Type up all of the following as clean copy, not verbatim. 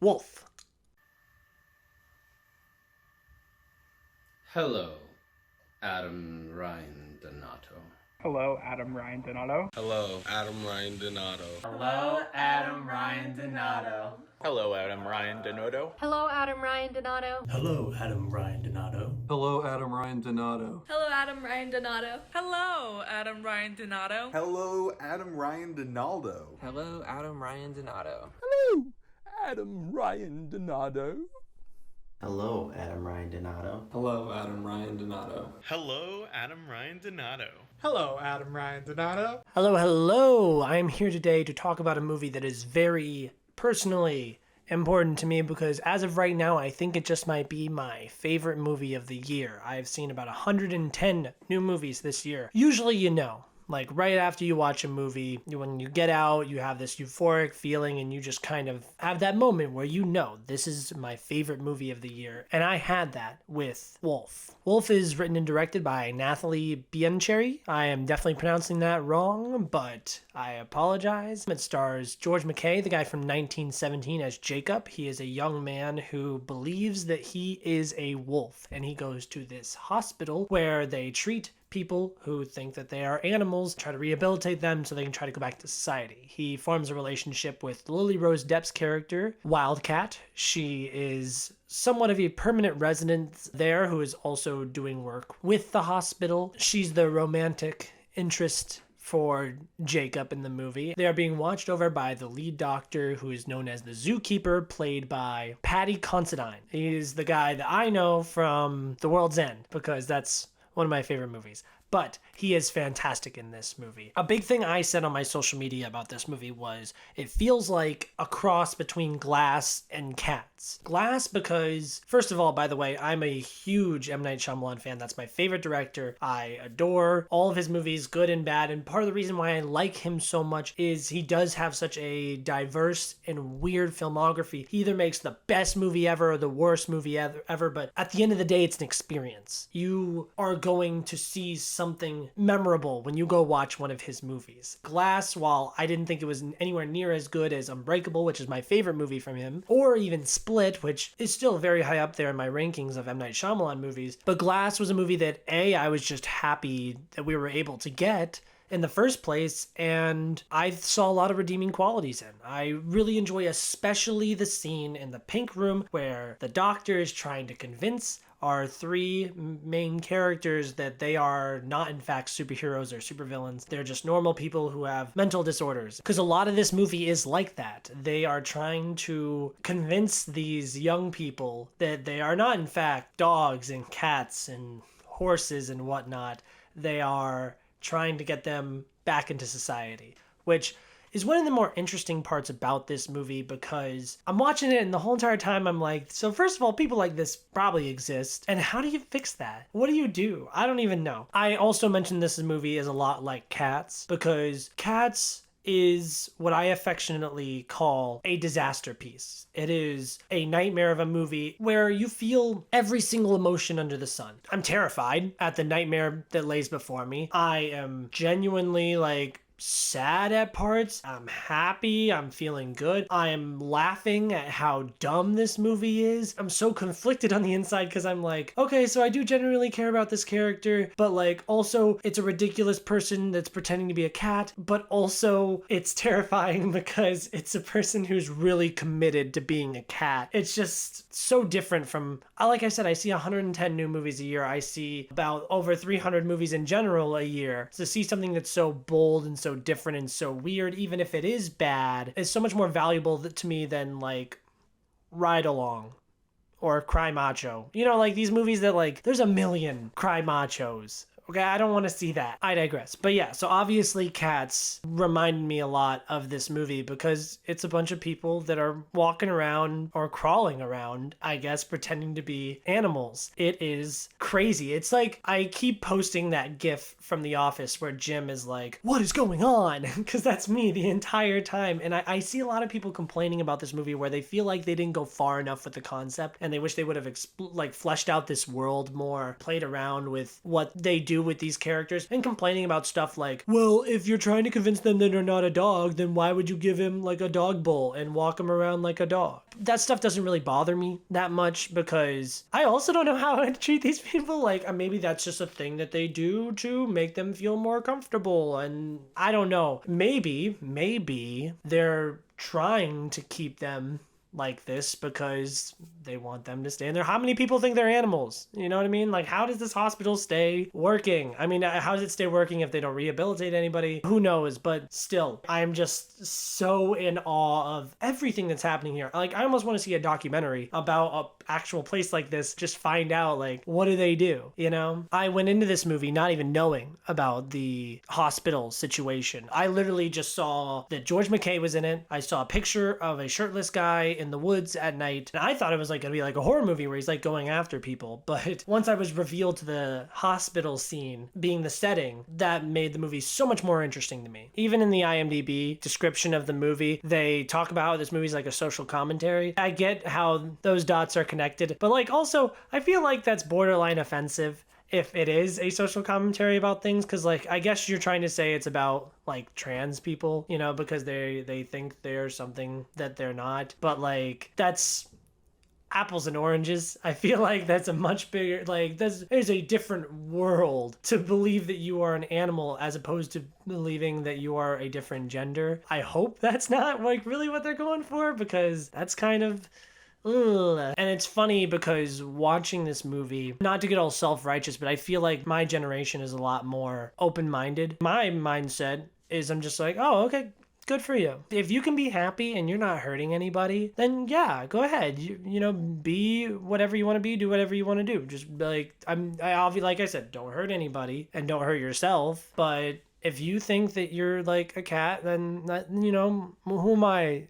Wolf. Hello, Adam Ryan Donato. Hello, Adam Ryan Donato. Hello, Adam Ryan Donato. Hello, Adam Ryan Donato. Hello, Adam Ryan Donato. Hello, Adam Ryan Donato. Hello, Adam Ryan Donato. Hello, Adam Ryan Donato. Hello, Adam Ryan Donato. Hello, Adam Ryan Donato. Hello, Adam Ryan Donaldo. Hello, Adam Ryan Donato. Hello, Adam Ryan Donato. Hello, Adam Ryan Donato. Hello, Adam Ryan Donato. Hello, Adam Ryan Donato. Hello, Adam Ryan Donato. Hello. I'm here today to talk about a movie that is very personally important to me because as of right now, I think it just might be my favorite movie of the year. I've seen about 110 new movies this year. Usually, like right after you watch a movie, when you get out, you have this euphoric feeling and you just kind of have that moment where this is my favorite movie of the year. And I had that with Wolf. Wolf is written and directed by Nathalie Biancheri. I am definitely pronouncing that wrong, but I apologize. It stars George McKay, the guy from 1917, as Jacob. He is a young man who believes that he is a wolf, and he goes to this hospital where they treat people who think that they are animals, try to rehabilitate them so they can try to go back to society. He forms a relationship with Lily Rose Depp's character, Wildcat. She is somewhat of a permanent resident there who is also doing work with the hospital. She's the romantic interest for Jacob in the movie. They are being watched over by the lead doctor, who is known as the Zookeeper, played by Paddy Considine. He is the guy that I know from The World's End, because that's one of my favorite movies. But he is fantastic in this movie. A big thing I said on my social media about this movie was it feels like a cross between Glass and Cats. Glass because, first of all, by the way, I'm a huge M. Night Shyamalan fan. That's my favorite director. I adore all of his movies, good and bad. And part of the reason why I like him so much is he does have such a diverse and weird filmography. He either makes the best movie ever or the worst movie ever, but at the end of the day, it's an experience. You are going to see something memorable when you go watch one of his movies. Glass, while I didn't think it was anywhere near as good as Unbreakable, which is my favorite movie from him, or even Split, which is still very high up there in my rankings of M. Night Shyamalan movies, but Glass was a movie that I was just happy that we were able to get in the first place, and I saw a lot of redeeming qualities in. I really enjoy especially the scene in the pink room where the doctor is trying to convince our three main characters that they are not in fact superheroes or supervillains. They're just normal people who have mental disorders. Because a lot of this movie is like that. They are trying to convince these young people that they are not in fact dogs and cats and horses and whatnot. They are trying to get them back into society, which is one of the more interesting parts about this movie because I'm watching it and the whole entire time I'm like, so first of all, people like this probably exist. And how do you fix that? What do you do? I don't even know. I also mentioned this movie is a lot like Cats because Cats is what I affectionately call a disaster piece. It is a nightmare of a movie where you feel every single emotion under the sun. I'm terrified at the nightmare that lays before me. I am genuinely sad at parts. I'm happy. I'm feeling good. I am laughing at how dumb this movie is. I'm so conflicted on the inside because I'm like, okay, so I do genuinely care about this character, but also it's a ridiculous person that's pretending to be a cat, but also it's terrifying because it's a person who's really committed to being a cat. It's just so different from, like I said, I see 110 new movies a year. I see about over 300 movies in general a year. To see something that's so bold and so different and so weird, even if it is bad, is so much more valuable to me than Ride Along or Cry Macho. These movies that there's a million Cry Machos. Okay, I don't want to see that. I digress. But yeah, so obviously Cats reminded me a lot of this movie because it's a bunch of people that are walking around or crawling around, I guess, pretending to be animals. It is crazy. It's like I keep posting that gif from The Office where Jim is like, what is going on? Because that's me the entire time. And I see a lot of people complaining about this movie where they feel like they didn't go far enough with the concept and they wish they would have fleshed out this world more, played around with what they do do with these characters and complaining about stuff like, well, if you're trying to convince them that they're not a dog, then why would you give him like a dog bowl and walk him around like a dog? That stuff doesn't really bother me that much because I also don't know how to treat these people. Like, maybe that's just a thing that they do to make them feel more comfortable. And I don't know. Maybe they're trying to keep them like this because they want them to stay in there. How many people think they're animals? You know what I mean? Like, how does this hospital stay working? I mean, how does it stay working if they don't rehabilitate anybody? Who knows? But still, I'm just so in awe of everything that's happening here. Like, I almost want to see a documentary about an actual place like this, just find out, like, what do they do? You know? I went into this movie not even knowing about the hospital situation. I literally just saw that George McKay was in it. I saw a picture of a shirtless guy in the woods at night, and I thought it was like gonna be like a horror movie where he's like going after people. But once I was revealed to the hospital scene being the setting, that made the movie so much more interesting to me. Even in the IMDb description of the movie, they talk about how this movie's like a social commentary. I get how those dots are connected, but like also I feel like that's borderline offensive if it is a social commentary about things, because like I guess you're trying to say it's about like trans people, you know, because they think they're something that they're not, but like that's apples and oranges. I feel like that's a much bigger, like there's a different world to believe that you are an animal as opposed to believing that you are a different gender. I hope that's not like really what they're going for, because that's kind of ugh. And it's funny because watching this movie, not to get all self-righteous, but I feel like my generation is a lot more open-minded. My mindset is I'm just like, oh, okay, good for you. If you can be happy and you're not hurting anybody, then yeah, go ahead. You know, be whatever you want to be, do whatever you want to do. Just like, like I said, don't hurt anybody and don't hurt yourself, but if you think that you're like a cat, then that, you know, who am I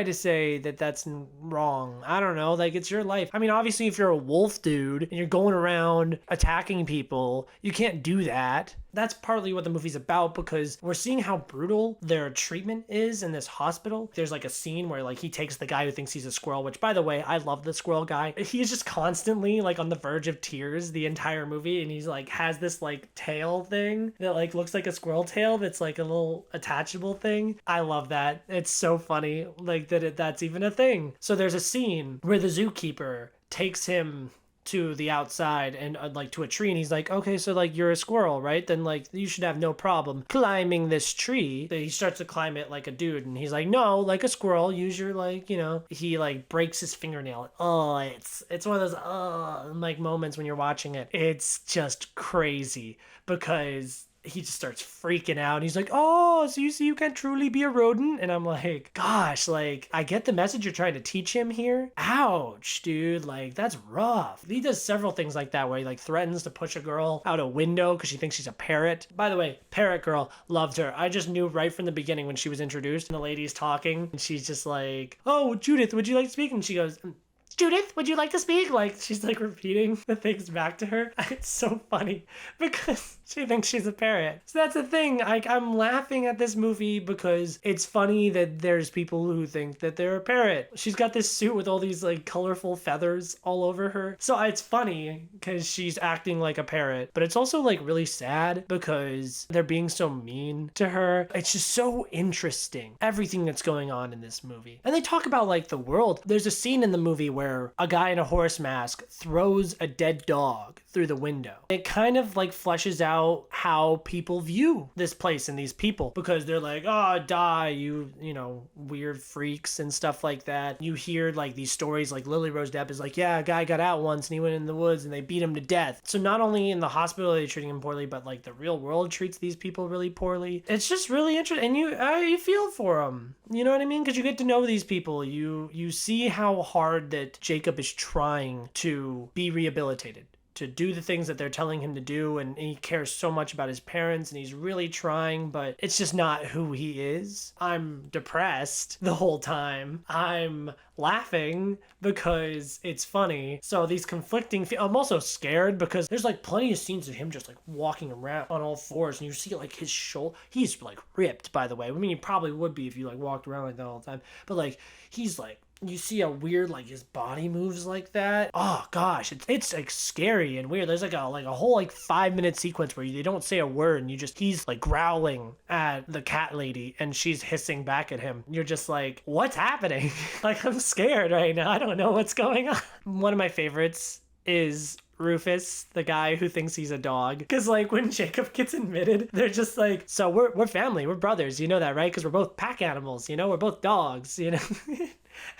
to say that that's wrong? I don't know. Like, it's your life. I mean, obviously, if you're a wolf dude and you're going around attacking people, you can't do that. That's partly what the movie's about, because we're seeing how brutal their treatment is in this hospital. There's like a scene where like he takes the guy who thinks he's a squirrel, which by the way, I love the squirrel guy. He's just constantly like on the verge of tears the entire movie, and he's like has this like tail thing that like looks like a squirrel tail that's like a little attachable thing. I love that. It's so funny like that's even a thing. So there's a scene where the zookeeper takes him to the outside and like to a tree, and he's like, okay, so like you're a squirrel, right? Then like you should have no problem climbing this tree. Then he starts to climb it like a dude, and he's like, no, like a squirrel, use your like, you know, he like breaks his fingernail. Oh, it's one of those like moments when you're watching it. It's just crazy because he just starts freaking out, and he's like, oh, so you see you can truly be a rodent? And I'm like, gosh, like I get the message you're trying to teach him here. Ouch, dude, like that's rough. He does several things like that where he like threatens to push a girl out a window because she thinks she's a parrot. By the way, parrot girl, loved her. I just knew right from the beginning when she was introduced and the lady's talking and she's just like, oh, Judith, would you like to speak? And she goes, Judith, would you like to speak? Like, she's like repeating the things back to her. It's so funny because she thinks she's a parrot. So that's the thing. Like, I'm laughing at this movie because it's funny that there's people who think that they're a parrot. She's got this suit with all these like colorful feathers all over her. So it's funny because she's acting like a parrot, but it's also like really sad because they're being so mean to her. It's just so interesting, everything that's going on in this movie. And they talk about like the world. There's a scene in the movie where a guy in a horse mask throws a dead dog through the window. It kind of like fleshes out how people view this place and these people, because they're like, oh, die, you know, weird freaks and stuff like that. You hear like these stories like Lily Rose Depp is like, yeah, a guy got out once and he went in the woods and they beat him to death. So not only in the hospital are they treating him poorly, but like the real world treats these people really poorly. It's just really interesting, and you feel for them. You know what I mean? Because you get to know these people. You see how hard that Jacob is trying to be rehabilitated, to do the things that they're telling him to do, and he cares so much about his parents, and he's really trying, but it's just not who he is. I'm depressed the whole time. I'm laughing because it's funny. So these conflicting I'm also scared because there's like plenty of scenes of him just like walking around on all fours, and you see like his shoulder. He's like ripped, by the way. I mean, he probably would be if you like walked around like that all the time, but like he's like you see a weird, like, his body moves like that. Oh gosh, it's like scary and weird. There's like a whole like 5-minute sequence where they don't say a word and he's like growling at the cat lady and she's hissing back at him. You're just like, what's happening? Like, I'm scared right now. I don't know what's going on. One of my favorites is Rufus, the guy who thinks he's a dog. Because, like, when Jacob gets admitted, they're just like, so we're family, we're brothers, you know that, right? Because we're both pack animals, you know? We're both dogs, you know?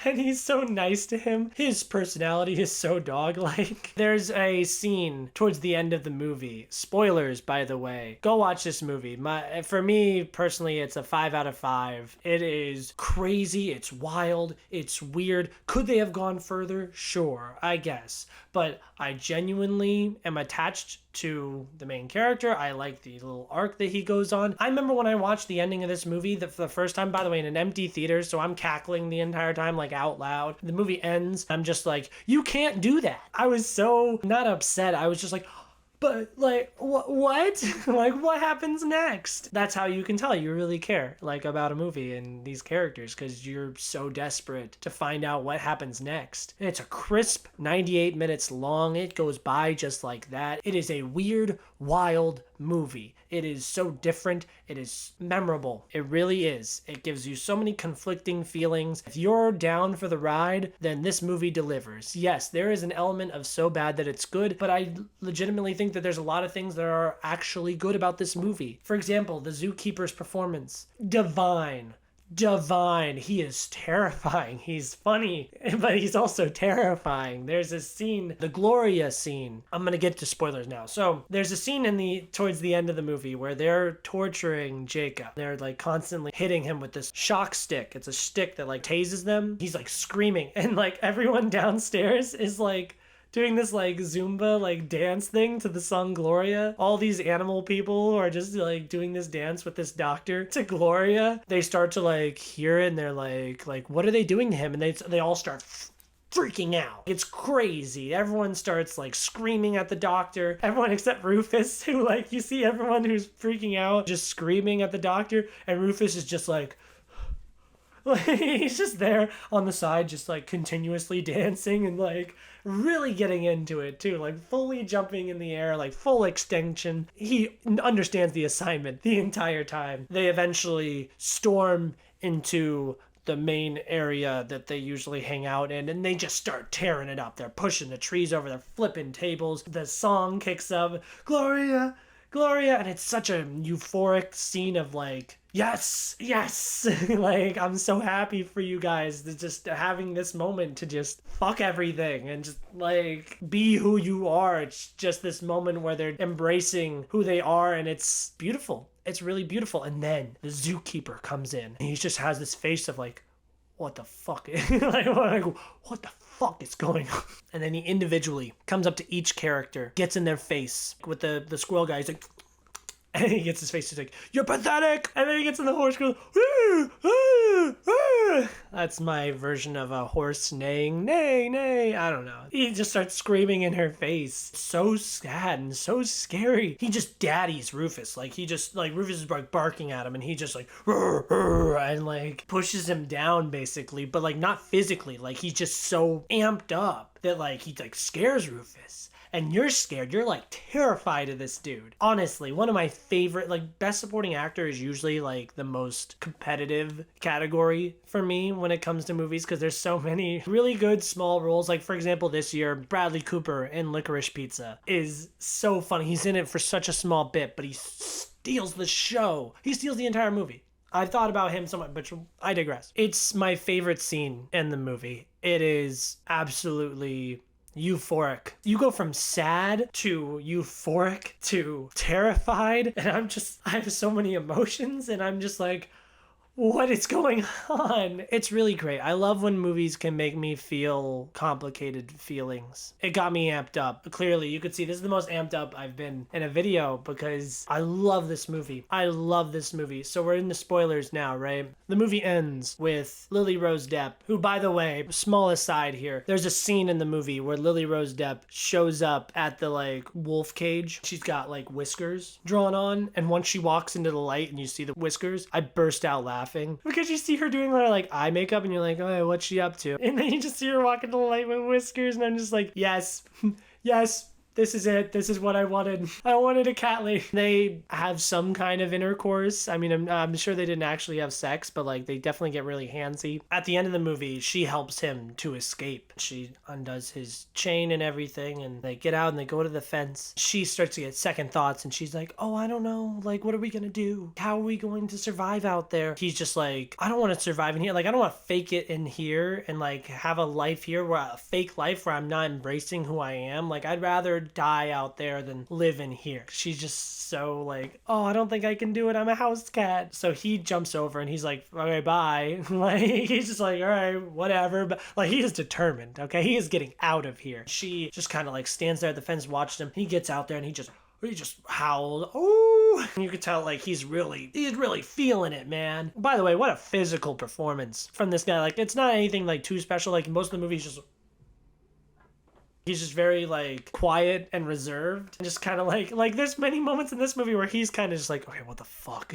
And he's so nice to him. His personality is so dog-like. There's a scene towards the end of the movie. Spoilers, by the way. Go watch this movie. For me, personally, it's a 5 out of 5. It is crazy. It's wild. It's weird. Could they have gone further? Sure, I guess. But I genuinely am attached to the main character. I like the little arc that he goes on. I remember when I watched the ending of this movie for the first time, by the way, in an empty theater, so I'm cackling the entire time, like out loud. The movie ends. I'm just like, you can't do that. I was so not upset. I was just like, but like, what? Like, what happens next? That's how you can tell you really care, like, about a movie and these characters, because you're so desperate to find out what happens next. And it's a crisp 98 minutes long. It goes by just like that. It is a weird, wild movie. It is so different. It is memorable. It really is. It gives you so many conflicting feelings. If you're down for the ride, then this movie delivers. Yes, there is an element of so bad that it's good, but I legitimately think that there's a lot of things that are actually good about this movie. For example, the Zookeeper'S Performance. Divine. He is terrifying. He's funny, but he's also terrifying. There's a scene, the Gloria scene. I'm gonna get to spoilers now. So there's a scene towards the end of the movie where they're torturing Jacob. They're like constantly hitting him with this shock stick. It's a stick that like tases them. He's like screaming, and like everyone downstairs is like doing this like Zumba like dance thing to the song Gloria. All these animal people are just like doing this dance with this doctor to Gloria. They start to like hear it and they're like what are they doing to him? And they all start freaking out. It's crazy. Everyone starts like screaming at the doctor. Everyone except Rufus, who like, you see everyone who's freaking out just screaming at the doctor, and Rufus is just like he's just there on the side just like continuously dancing and like really getting into it too, like fully jumping in the air, like full extension. He understands the assignment the entire time. They eventually storm into the main area that they usually hang out in, and they just start tearing it up. They're pushing the trees over, they're flipping tables. The song kicks up, Gloria, and it's such a euphoric scene of like, yes, like, I'm so happy for you guys to just having this moment to just fuck everything and just like be who you are. It's just this moment where they're embracing who they are, and it's beautiful. It's really beautiful. And then the zookeeper comes in and he just has this face of like, what the fuck? like, what the fuck is going on? And then he individually comes up to each character, gets in their face. With the squirrel guy, he's like, and he gets his face, he's like, you're pathetic! And then he gets in the horse, goes, woo, woo, woo. That's my version of a horse neighing, neigh, I don't know. He just starts screaming in her face. So sad and so scary. He just daddies Rufus. Like, Rufus is like barking at him, and he just like, rrr, rrr, and like pushes him down basically, but like not physically. Like, he's just so amped up that like he like scares Rufus. And you're scared. You're like terrified of this dude. Honestly, one of my favorite, like, best supporting actor is usually like the most competitive category for me when it comes to movies, because there's so many really good small roles. Like, for example, this year, Bradley Cooper in Licorice Pizza is so funny. He's in it for such a small bit, but he steals the show. He steals the entire movie. I've thought about him so much, but I digress. It's my favorite scene in the movie. It is absolutely euphoric. You go from sad to euphoric to terrified, and I have so many emotions, and I'm just like, what is going on? It's really great. I love when movies can make me feel complicated feelings. It got me amped up. Clearly, you could see this is the most amped up I've been in a video, because I love this movie. So we're in the spoilers now, right? The movie ends with Lily Rose Depp, who, by the way, small aside here, there's a scene in the movie where Lily Rose Depp shows up at the like wolf cage. She's got like whiskers drawn on, and once she walks into the light and you see the whiskers, I burst out laughing. laughing because you see her doing her like eye makeup and you're like, oh, what's she up to? And then you just see her walking to the light with whiskers and I'm just like, yes, yes. This is it. This is what I wanted. I wanted a cat lady. They have some kind of intercourse. I mean, I'm sure they didn't actually have sex, but like they definitely get really handsy. At the end of the movie, she helps him to escape. She undoes his chain and everything, and they get out and they go to the fence. She starts to get second thoughts, and she's like, oh, I don't know. Like, what are we gonna do? How are we going to survive out there? He's just like, I don't want to survive in here. Like, I don't want to fake it in here and like have a life here where a fake life where I'm not embracing who I am. Like, I'd rather die out there than live in here. She's just so like, oh, I don't think I can do it. I'm a house cat. So he jumps over and he's like, okay, bye. Like, he's just like, all right, whatever. But like, he is determined. Okay, he is getting out of here. She just kind of like stands there at the fence, watched him. He gets out there and he just howled. Oh, you could tell like he's really feeling it, man. By the way, what a physical performance from this guy. Like, it's not anything like too special. Like most of the movies, he's just very like quiet and reserved and just kind of like there's many moments in this movie where he's kind of just like, okay, what the fuck?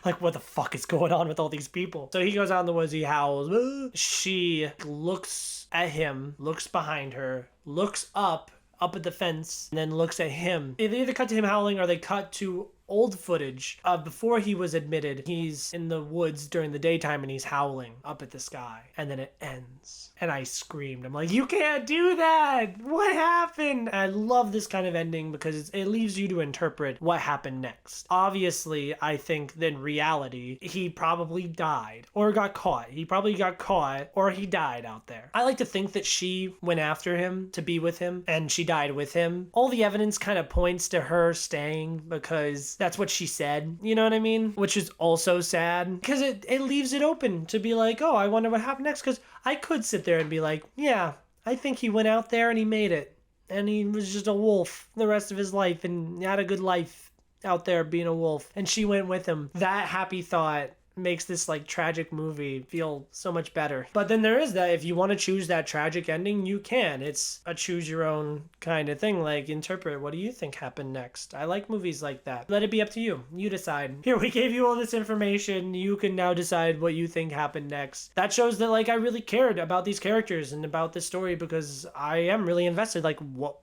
Like, what the fuck is going on with all these people? So he goes out in the woods, he howls. She looks at him, looks behind her, looks up at the fence, and then looks at him. They either cut to him howling or they cut to old footage of before he was admitted. He's in the woods during the daytime and he's howling up at the sky, and then it ends and I screamed. I'm like, you can't do that. What happened? I love this kind of ending because it leaves you to interpret what happened next. Obviously, I think that in reality he probably died or got caught. He probably got caught or he died out there. I like to think that she went after him to be with him and she died with him. All the evidence kind of points to her staying because that's what she said, you know what I mean? Which is also sad because it leaves it open to be like, oh, I wonder what happened next. Because I could sit there and be like, yeah, I think he went out there and he made it. And he was just a wolf the rest of his life and had a good life out there being a wolf. And she went with him. That happy thought makes this like tragic movie feel so much better. But then there is that, if you want to choose that tragic ending, you can. It's a choose your own kind of thing. Like, interpret, what do you think happened next? I like movies like that. Let it be up to you. You decide. Here, we gave you all this information. You can now decide what you think happened next. That shows that like I really cared about these characters and about this story because I am really invested. Like, what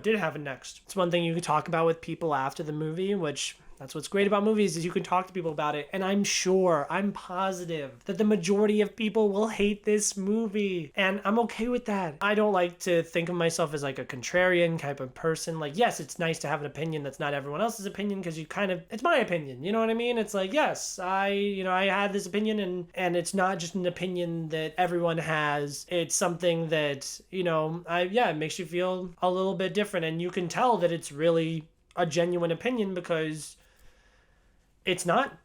did happen next? It's one thing you can talk about with people after the movie, which that's what's great about movies, is you can talk to people about it. And I'm positive that the majority of people will hate this movie. And I'm okay with that. I don't like to think of myself as like a contrarian type of person. Like, yes, it's nice to have an opinion that's not everyone else's opinion because it's my opinion. You know what I mean? It's like, yes, I had this opinion and it's not just an opinion that everyone has. It's something that, it makes you feel a little bit different. And you can tell that it's really a genuine opinion because it's not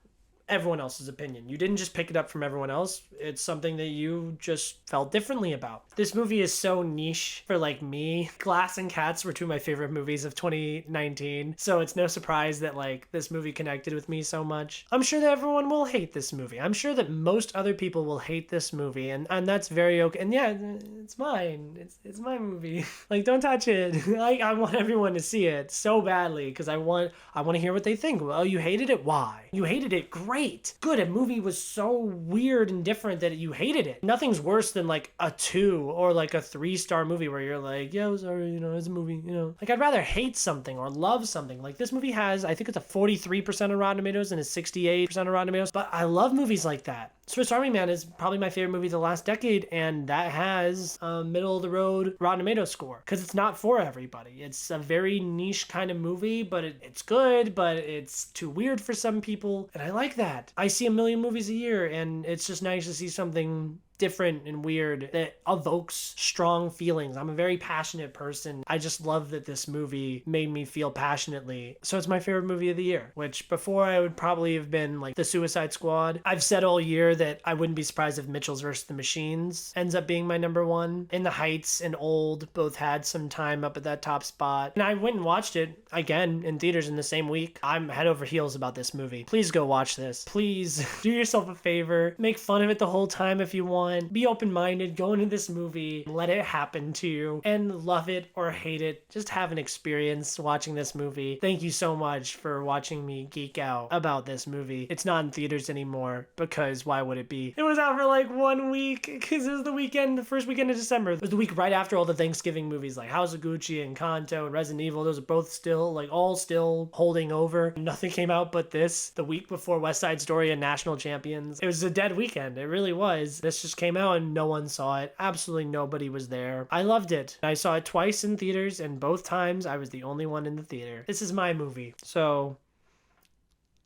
everyone else's opinion. You didn't just pick it up from everyone else. It's something that you just felt differently about. This movie is so niche for like me. Glass and Cats were two of my favorite movies of 2019. So it's no surprise that like this movie connected with me so much. I'm sure that everyone will hate this movie. I'm sure that most other people will hate this movie and that's very okay. And yeah, it's mine. It's my movie. Like, don't touch it. I want everyone to see it so badly because I want to hear what they think. Well, you hated it? Why? You hated it? Great. Good. A movie was so weird and different that you hated it. Nothing's worse than like a 2 or like a 3-star movie where you're like, yeah, it was alright, it's a movie, Like, I'd rather hate something or love something. Like, this movie has, I think it's a 43% of Rotten Tomatoes and a 68% of Rotten Tomatoes. But I love movies like that. Swiss Army Man is probably my favorite movie of the last decade, and that has a middle-of-the-road Rotten Tomatoes score because it's not for everybody. It's a very niche kind of movie, but it's good, but it's too weird for some people, and I like that. I see a million movies a year, and it's just nice to see something different and weird that evokes strong feelings. I'm a very passionate person. I just love that this movie made me feel passionately. So it's my favorite movie of the year, which before I would probably have been like The Suicide Squad. I've said all year that I wouldn't be surprised if Mitchell's vs. the Machines ends up being my number one. In the Heights and Old both had some time up at that top spot. And I went and watched it again in theaters in the same week. I'm head over heels about this movie. Please go watch this. Please do yourself a favor. Make fun of it the whole time if you want. fun. Be open-minded. Go into this movie. Let it happen to you. And love it or hate it. Just have an experience watching this movie. Thank you so much for watching me geek out about this movie. It's not in theaters anymore because why would it be? It was out for like 1 week because it was the first weekend of December. It was the week right after all the Thanksgiving movies like House of Gucci and Kanto and Resident Evil. Those are both still all still holding over. Nothing came out but this the week before West Side Story and National Champions. It was a dead weekend. It really was. This just came out and no one saw it. Absolutely nobody was there. I loved it. I saw it twice in theaters and both times I was the only one in the theater. This is my movie. So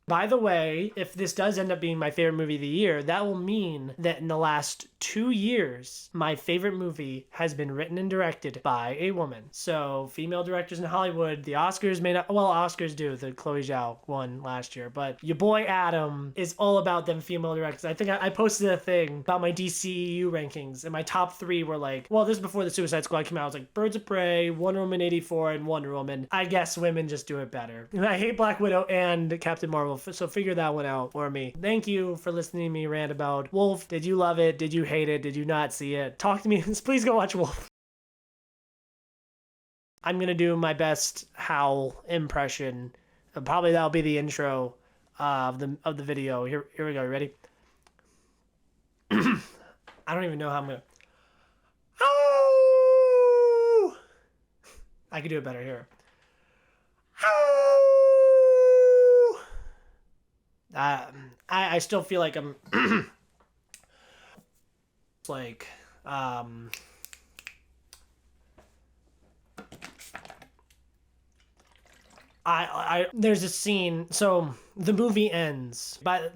by the way, if this does end up being my favorite movie of the year, that will mean that in the last 2 years, my favorite movie has been written and directed by a woman. So, female directors in Hollywood, the Oscars may not, well, Oscars do, the Chloe Zhao won last year, but your boy Adam is all about them female directors. I think I posted a thing about my DCEU rankings, and my top 3 were like, well, this is before the Suicide Squad came out. I was like, Birds of Prey, Wonder Woman 84, and Wonder Woman. I guess women just do it better. And I hate Black Widow and Captain Marvel, so figure that one out for me. Thank you for listening to me rant about Wolf. Did you love it? Did you hate it? Did you not see it? Talk to me. Please go watch Wolf. I'm gonna do my best Howl impression. Probably that'll be the intro of the video. Here we go. You ready? I don't even know how I'm gonna. Oh! I could do it better here. I still feel like I'm like there's a scene, so the movie ends by